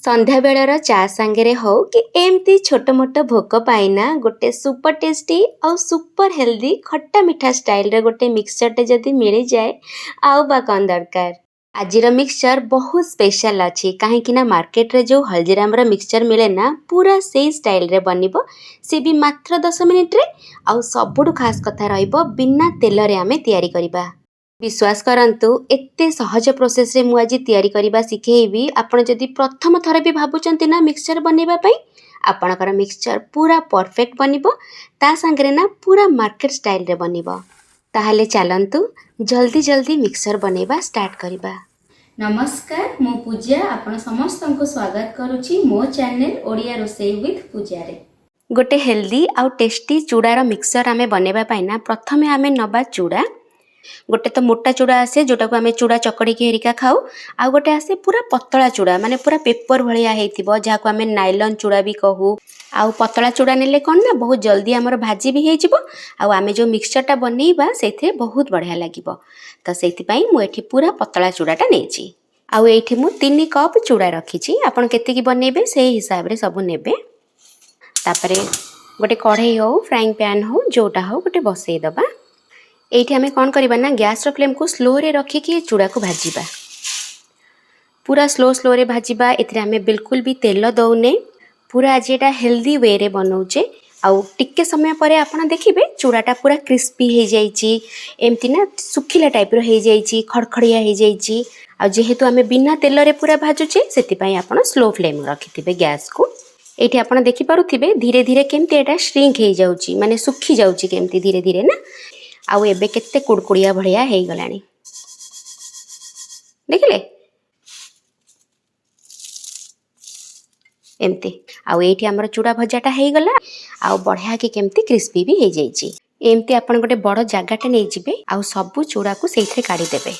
संध्या baler चा सांगे हो कि एमती छोट मोट भोक पाइना गोटे सुपर टेस्टी और सुपर हेल्दी खट्टा मिठा स्टाइल रे गोटे मिक्सचर टे जदी मिल जाए आउ बा कौन दरकार। आजिर मिक्सचर बहुत स्पेशल अच्छी कहीं मार्केट रे जो हल्दीराम रा मिक्सचर मिले ना पूरा से स्टाइल रे बनिबो सी भी मात्र 10 मिनिट रे आउ सबुठु खास कथा रहिबो बिना तेल रे आमे तैयारी करिबा। विश्वास करंतु एते सहज प्रोसेस रे मु आज तैयारी करिबा सिखेइबी। आपण जदि प्रथम थर भी भाबुचंती ना मिक्सचर बनेबा पई आपणकर मिक्सचर पूरा परफेक्ट बनिबो ता संगरे ना पूरा मार्केट स्टाइल रे बनिबो। ताहले चलंतु जल्दी जल्दी मिक्सचर बनेबा स्टार्ट करिबा। नमस्कार मो पूजा आपण समस्त को स्वागत करुछि मो चैनल ओडिया रोसई विथ पूजा रे। गोटे हेल्दी आउ टेस्टी चूड़ार मिक्सचर आमे बनेबा पई ना प्रथमे आमे नबा चूड़ा। गोटे तो मोटा चूड़ा आसे जोटा को आमे चूड़ा चकड़ी के हेरिका खाऊ आ गोटे आसे पूरा पतला चूड़ा माने पूरा पेपर भलिया हेतिबो जा को आमे नायलॉन चूड़ा भी कहू। आउ पतला चूड़ा नेले कोन ना बहुत जल्दी हमर भाजी भी हेजिबो आउ आमे जो मिक्सचरटा बनेइबा सेथे बहुत बढ़िया लागिबो। तो सेति पई मु एठी पूरा पतला चूड़ाटा नेछि आउ एठी मु 3 कप चूड़ा रखिछि। आपण केते की बनेबे सेही हिसाब रे सब नेबे। तापरे गोटे कढ़ाई हो फ्राइंग पैन हो जोटा हो गोटे बसई दबा। एठी हमें कौन करबा ना गैस रो फ्लेम को स्लो रे रखी कि चूड़ा को भाजीबा पूरा स्लो रे भाजीबा। एथरे हमें बिल्कुल भी तेल दौने पूरा आज एटा हेल्दी वे रे बनौचे आउ टिक्के समय परे आपण देखिबे चूड़ाटा पूरा क्रिस्पी हे जाईची एमती ना सुखिला टाइप रो हे जाईची खड़खड़िया हे जाईची। आ जेहेतु हमें बिना तेल रे पूरा भाजुचे सेति पई आपण स्लो फ्लेम रखिथिबे गैस को। एठी आपण देखि पारुथिबे धीरे धीरे केमती एटा श्रिंक हे जाउची माने सुखी जाउची केमती धीरे धीरे ना। आउ एबे केते कुड़कुड़िया भलिया हे गलानी देखिले एमती। आउ एठी हमर चूड़ा भजाटा हे गला आउ बढ़िया के केमती क्रिस्पी भी हे जाईची। एमती आपण गोटे बड़ जगाटा नै जिबे आउ सब चूड़ा को सेथरे काढी देबे।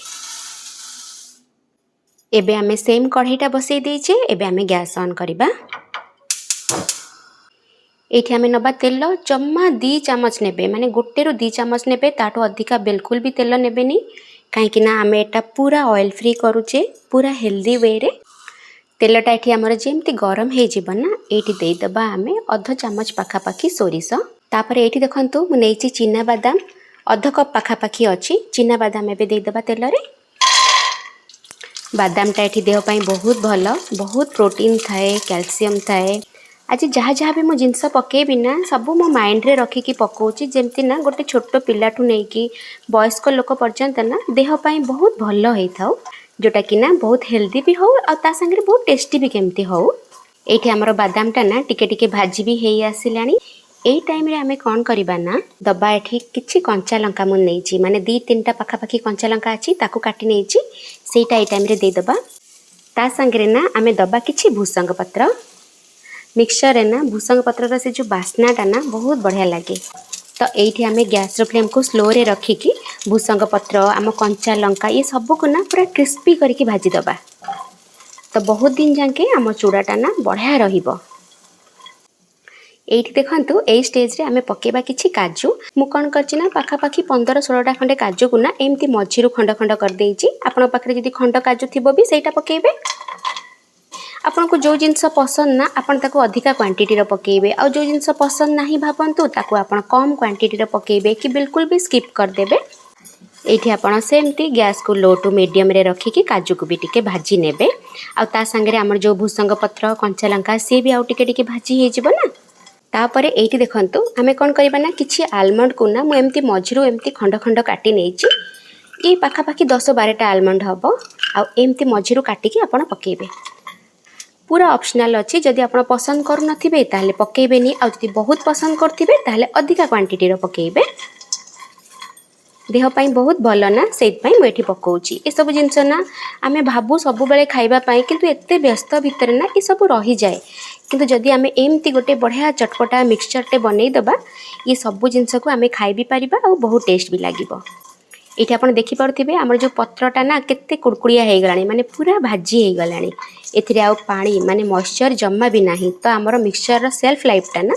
एबे हमें सेम कढ़ाईटा बसई देइछे। एबे हमें गैस ऑन करिबा। एठी हमें नबा तेल जम्मा 2 चामच नेबे माने गोटे रो 2 चामच नेबे ताठो अधिका बिल्कुल भी तेल नेबेनी काहे कि ना हमें एटा पूरा ऑयल फ्री करूचे पूरा हेल्दी वे रे। तेलटा एठी हमर जेमती गरम हे जिबो ना एठी देई दबा हमें आधा चामच पाखा पाखी सोरिष। तापर एठी देखंतु मु नेइची चिना बादाम आधा कप पाखा पाखी अछि। चिना बादाम एबे देई दबा तेल रे। बादामटा एठी देह पई बहुत भलो बहुत प्रोटीन थाए कैल्शियम थाए। आज जहाँ जहाँ भी मो जिनस पकेबी ना सब मो माइंड रे रखिकी पकाउची जेमती ना गोटे छोट पिलाठू नहीं कि वयस्क लोक पर्यंत ना देह पई बहुत भलो हेई थाउ जोटा कि ना बहुत हेल्दी भी हो और ता संगे बहुत टेस्टी भी केमती हो। एठी हमर बादामटा ना टिके टिके भाजी भी हेई आसिलानी। एई टाइम रे हमें कोन करबा ना दबा एठी किछि कंचा लंका मु नेइची माने 2-3टा पाखा पाखी कंचा लंका अछि ताकू काटी नेइची सेटा एई टाइम रे दे दबा। ता संगे ना हमें दबा किछि भूसंग पत्र। मिक्सचर है ना भूसंग पत्र से जो बास्नाटा ना बहुत बढ़िया लगे। तो एठी हमें गैस रो फ्लेम को स्लो रे रखिकी भूसंग पत्र आम कंचा लंका ये सब को ना पूरा क्रिस्पी करके भाजी दबा। तो बहुत दिन जाके आम चूड़ाटा ना बढ़िया रहिबो। एठी देखंतु ए स्टेज रे हमें पकेबा किछि काजू। मु कोन करछि ना पाखा पाखी 15-16टा खंडे काजू को ना एमती मझिरु खंड खंड कर देइछि। आपण पाखरे जदी खंड काजू थिबो भी सेटा पकेबे। आपन को जो जिनस पसंद ना आपन ताको अधिका क्वांटिटी रो पकेबे और जो जिनस पसंद नाही भाबंतु ताको आपन कम क्वांटिटी रो पकेबे कि बिल्कुल भी स्किप कर देबे। एठी आपन सेमती गैस को लो टू मीडियम रे रखी कि काजू को भी टिके भाजी नेबे आ ता संगे रे हमर जो भूसंग पत्र कंचा लंका से भी आउ टिके टिके भाजी हे जिवो ना। तापरे एठी देखंतु हमें कोन करबा ना किछि आलमंड को ना मु एमती मझिरु एमती खंड खंड काटी नेइछि। ई पाखा पाखी 10-12टा आलमंड हबो आ एमती मझिरु काटी कि आपन पकेबे। पूरा ऑप्शनल अच्छी जदि आप पसंद करू नथिबे ताहले पकेबेनी आ जदि बहुत पसंद करथिबे ताहले अधिका क्वांटिटी रो पकेबे। देह पई बहुत भलो ना सेत पई मु एठी पकाउची। ए सब जिंस ना आमे भाबू सब बेले खाइबा पई किंतु एते व्यस्त भितर ना ए सब रही जाए किंतु जदि आमे एमती गोटे बढ़िया चटपटा मिक्सचर टे बनै दबा ये सब जिंस को आमे खाइ भी परिबा आ बहुत टेस्ट भी लागिबो। एठी आपण देखि पारुथिबे हमर जो पत्रटा ना केते कुड़कुड़िया हे गलानी माने पूरा भाजी हे गलानी। एथिरे आउ पानी माने मॉइस्चर जम्मा भी नाही तो हमर मिक्सचर रो सेल्फ लाइफ टा ना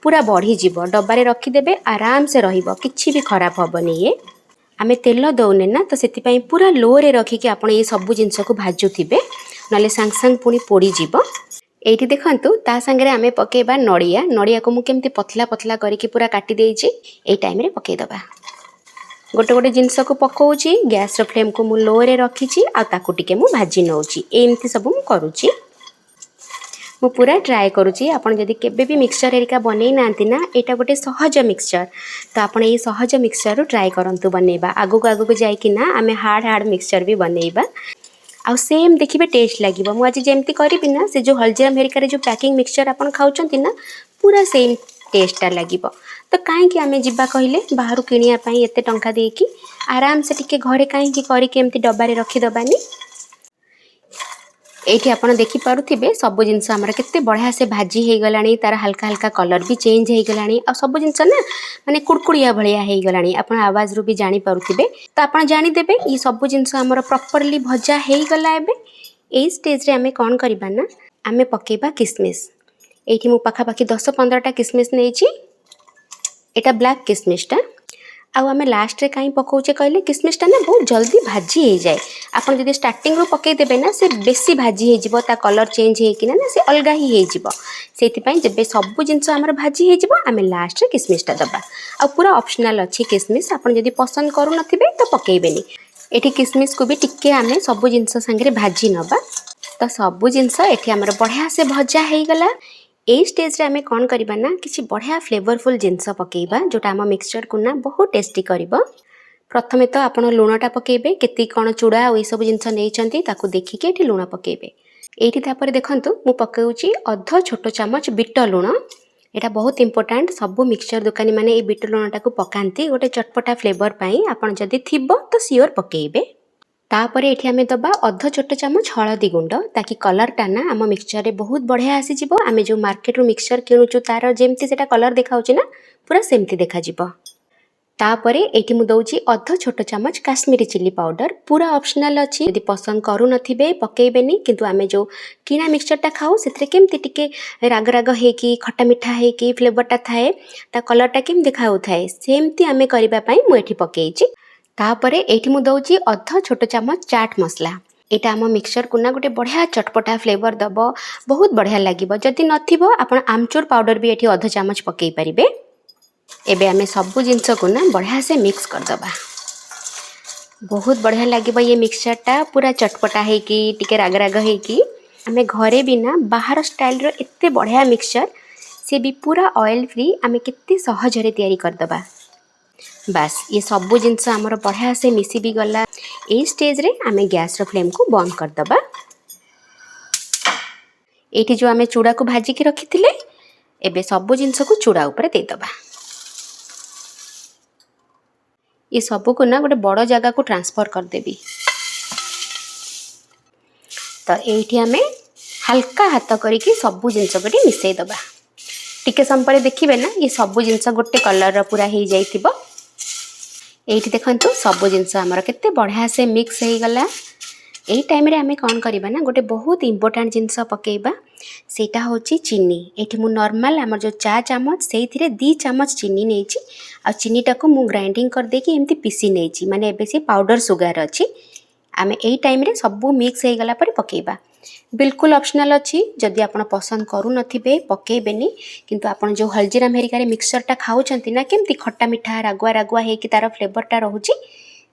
पूरा बढ़ी जिवो। डब्बा रे रखी देबे आराम से रहिबो किछि भी खराब होबनी। ये आमे तेल दौने ना तो सेति पई पूरा लो रे रखी कि आपण ये सब जिंस को भाजुथिबे नले सांग सांग पुनी पोड़ी जिवो। एठी देखंतु ता संगे आमे पकेबा नड़िया। नड़िया को मु केमती पतला पतला करके पूरा काटी देइची। ए टाइम रे पके दबा। गोटे गोटे जिनस को पकाउची। गैस रो फ्लेम को मु लो रे रखीची आ ताकू टिके मु भाजी नउची। एमती सब मु करूची। मु पूरा ट्राए करूची। आपण जदी केबे भी मिक्सचर एरिका बनै नांती ना, एटा गोटे सहज मिक्सचर। तो आपण ए सहज मिक्सचर रो ट्राए करंतु बनेबा। आगु को जाई कि ना आमे हार्ड मिक्सचर भी बनेबा। आ सेम देखिबे टेस्ट लागिबो। मु आज जेमती करबी ना, से जो हल्दीराम हेरिका रे जो पैकिंग मिक्सचर आपण खाउचंती ना, पूरा सेम टेस्ट लागिबो। तो काहे कि आमे जिबा कहिले बाहरु किनिया पई एते टंका देकी आराम से टिके घरे काहे कि करी के एमती डब्बा रे रखी दबानी। एठी आपण देखि पारुथिबे सब जिंस हमर केते बढ़िया से भाजी हे गलानी। तार हल्का हल्का कलर भी चेंज हे गलानी। आ सब जिंस ना माने कुड़कुड़िया भलिया हे गलानी। आपण आवाज रो भी जानि पारुथिबे। तो आपण जानि देबे ई सब जिंस हमर प्रॉपर्ली भजा हे गला। एबे ए स्टेज रे आमे कोन करबा ना, आमे पकेबा किसमिस। एठी मु पाखा पाखी 10-15 टा किसमिस नेइची। एटा ब्लैक किसमिस टा। आउ आमे लास्ट रे काई पकाउचे कहले किसमिस टा ना बहुत जल्दी भाजी हे जाए। आपण जदी स्टार्टिंग रो पके देबे ना, से बेसी भाजी हे जिवो। ता कलर चेंज हे कि ना से अलगा ही हे जिवो। सेति पई जेबे सब जिंस हमर भाजी हे जिवो, आमे लास्ट रे किसमिस टा दबा। आ पूरा ऑप्शनल अछि किसमिस। आपण जदी पसंद करू नथिबे तो पकेइबेनी। एठी किसमिस को भी टिके आमे सब जिंस संगे भाजी नबा। तो सब जिंस एठी हमर बढ़िया से भजा हे गला। ए स्टेज रे आमे कोन करबा ना, किछि बढ़िया फ्लेवरफुल जिंस पकेइबा जोटा हम मिक्सचर को ना बहुत टेस्टी करबो। प्रथमे तो आपण लूणटा पकेइबे। केति कोन चूड़ा ओ सब जिंस नेइचंती ताकू देखि के एठी लूण पकेइबे। एठी तापर देखंतु मु पकेउची अध छोटो चमच बीट लूण। एटा बहुत इंपोर्टेंट। सब मिक्सचर दुकानी माने ए बीट लूणटा को पकांती गोटे चटपटा फ्लेवर पई। आपण जदी थिबो तो सियोर पकेइबे। तापरे एठी आमे दबा अध छोटो चमच हळदी गुंड, ताकि कलर टा ना आम मिक्सचर रे बहुत बढ़िया आसी जिवो। आमे जो मार्केट रो मिक्सचर किनुचु तार जेमती सेटा कलर देखाउची ना, पूरा सेमती देखा जिवो। तापरे एठी मु दउची अध छोटो चमच काश्मीरी चिली पाउडर। पूरा ऑप्शनल अछि। यदि पसंद करू नथिबे पकेइबेनी। किंतु आमे जो किना मिक्सचर टा खाऊ सेतरे केमती टिके राग राग हे कि खट्टा मिठा हे कि फ्लेवर टा थाए, ता कलर टा केम देखाउ थाए, सेमती आमे करिबा पई मु एठी पकेइची। तापरे एठी मु दउची अध छोटो चमच चाट मसला। एटा आम मिक्सचर को ना गोटे बढ़िया चटपटा फ्लेवर दबो, बहुत बढ़िया लागिबो। जदि नथिबो आपण आमचूर पाउडर भी एठी अध चमच पकेइ परिबे। एबे आमे सब जिंस को ना बढ़िया से मिक्स कर दबा। बहुत बढ़िया लागिबो ये मिक्सचर टा, पूरा चटपटा हे कि टिके राग राग हे कि। आमे घरे भी ना बाहर स्टाइल रो एत्ते बढ़िया मिक्सचर, से भी पूरा ऑयल फ्री, आमे केत्ते सहज रे तयारी कर दबा। बस ये सब जिंस हमर बढ़िया से मिसी भी गला। ए स्टेज रे आमे गैस रो फ्लेम को बंद कर दबा। एठी जो आमे चूड़ा को भाजी के रखिथिले, एबे सब जिंस को चूड़ा ऊपर दे दबा। ये सब को ना गोटे बड़ जगह को ट्रांसफर कर देबी। तो एठी आमे हल्का हाथ करिके सब जिंस को मिसई दबा। टिके संपरे देखिबे ना, ये सब जिंस गोटे कलर रो पूरा हे जाइतिबो। एठी देखंतु सब जिंस हमर केते बढ़िया से मिक्स हे गला। एही टाइम रे आमे कोन करबा ना, गोटे बहुत इंपोर्टेंट जिंस पकेइबा। सेटा होची चीनी। एठी मु नॉर्मल हमर जो चा चामच सेइथिरे 2 चामच चीनी नेइची। आ चीनी टाको मु ग्राइंडिंग कर देकी एमती पीसी नेइची, माने एबे से पाउडर सुगार अछि। आमे एही टाइम रे सब मिक्स हे गला पर पकेइबा। बिल्कुल ऑप्शनल अछि। जदि आपण पसंद करू नथिबे पकेइबेनी। किंतु आपण जो हल्दीराम हेरिका रे मिक्सचर टा खाउचंती ना, केमती खट्टा मिठा रागुआ रागुआ हे कि तार फ्लेवर टा रहूची,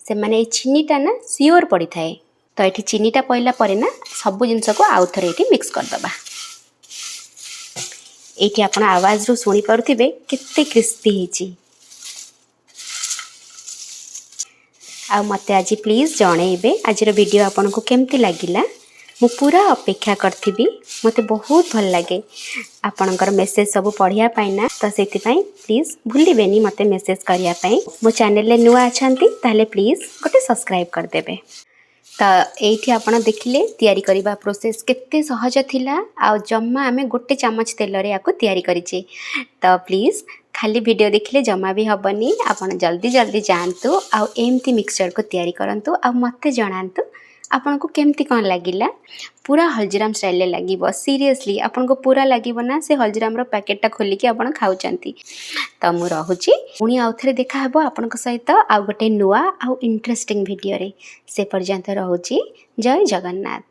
से माने ए चीनी टा ना सियोर पड़ी थाए। तो एठी चीनी टा पइला परे ना सब जिंस को आउ थरे एठी मिक्स कर दबा। एठी आपण आवाज रो सुनी पारुथिबे केते क्रिस्पी हेची। आ मते आज प्लीज जणेबे आज रो वीडियो आपन को केमती लागिला। मु पूरा अपेक्षा करथिबी। मते बहुत भल लागे आपनकर मेसेज सब पढ़िया पाइना। तो सेति पई प्लीज भूलिबेनी मते मेसेज करिया पई। मो चैनल ले नुआ अछंती ताले प्लीज गोटे सब्सक्राइब कर देबे। तो एठी आपण देखिले तयारी करिबा प्रोसेस केते सहज थिला। आ जम्मा आमे गोटे चामच तेल रे याको तयारी करिचे। तो प्लीज खाली वीडियो देखिले जमा भी हबनी। आपण जल्दी जल्दी जानतु आ एमती मिक्सचर को तयारी करंतु आ मते जणांतु आपन को केमती कोन लागिला। पूरा हल्दीराम स्टाइल ले लागिबो। सीरियसली आपन को पूरा लागिबो ना, से हल्दीराम रो पैकेट टा खोली के आपन खाउचंती। तो मु रहूची पुनी आउथरे देखा हबो आपन को सहित आ गोटे नुआ आ इंटरेस्टिंग वीडियो रे। से पर्यंत रहूची। जय जगन्नाथ।